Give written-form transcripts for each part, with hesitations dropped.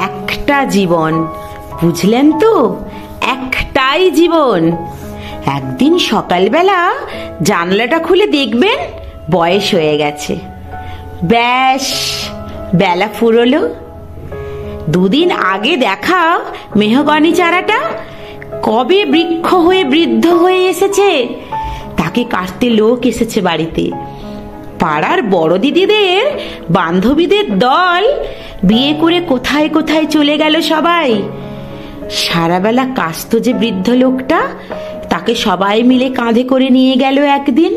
একটা জীবন, বুঝলেন তো? একটাই জীবন। একদিন সকালবেলা জানলাটা খুলে দেখবেন বয়স হয়ে গেছে। ব্যাস, বেলা ফুরলো। দুদিন আগে দেখা মেহগনি চারাটা কবে বৃক্ষ হয়ে বৃদ্ধ হয়ে এসেছে, তাকে কাটতে লোক এসেছে বাড়িতে। পাড়ার বড় দিদিদের বান্ধবীদের দল বিয়ে করে কোথায় কোথায় চলে গেল সবাই। সারাবেলা কাশত যে বৃদ্ধ লোকটা, তাকে সবাই মিলে কাঁধে করে নিয়ে গেল একদিন।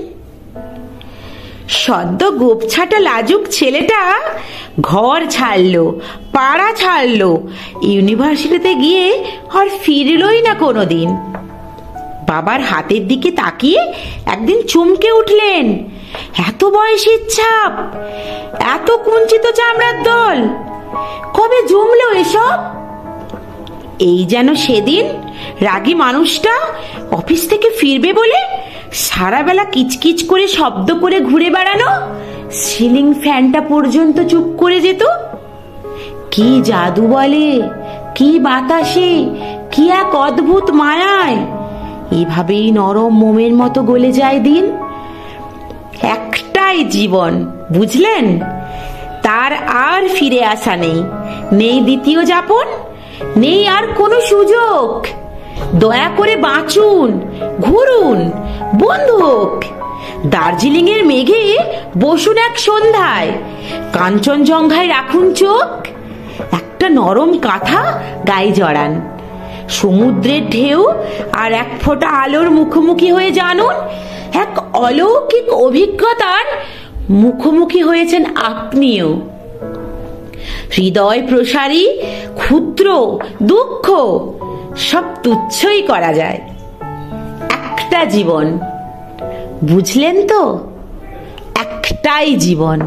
সদ্য গোপছাটা লাজুক ছেলেটা ঘর ছাড়লো, পাড়া ছাড়লো, ইউনিভার্সিটিতে গিয়ে আর ফিরলই না কোনোদিন। বাবার হাতের দিকে তাকিয়ে একদিন চমকে উঠলেন, এত বয়সের ছাপ, এত কুঞ্চিত চামড়ার দল, কবে জমলো এসব? এই যেন সেদিন রাগী মানুষটা অফিস থেকে ফিরবে বলে সারাবেলা কিচকিচ করে শব্দ করে ঘুরে বেড়ানো, সিলিং ফ্যানটা পর্যন্ত চুপ করে যেত। কি জাদু বলে, কি বাতাসে, কি এক অদ্ভুত মায়ায় এভাবেই নরম মোমের মতো গলে যায় দিন। একটাই জীবন, বুঝলেন? তার আর ফিরে আসা নেই, নেই দ্বিতীয় যাপন, নেই আর কোনো সুযোগ। দয়া করে বাঁচুন, ঘুরুন, বন্ধু হোক। দার্জিলিং এর মেঘে বসুন এক সন্ধ্যায়, কাঞ্চনজঙ্ঘায় রাখুন চোখ, একটা নরম কাঁথা গায়ে জড়ান, সমুদ্রের ঢেউ আর এক ফোঁটা আলোর মুখোমুখি হয়ে জানুন এক অলৌকিক অভিজ্ঞতার মুখোমুখি হয়েছেন আপনিও। হৃদয় প্রসারী ক্ষুদ্র দুঃখ সব তুচ্ছই করা যায়। একটা জীবন, বুঝলেন তো? একটাই জীবন।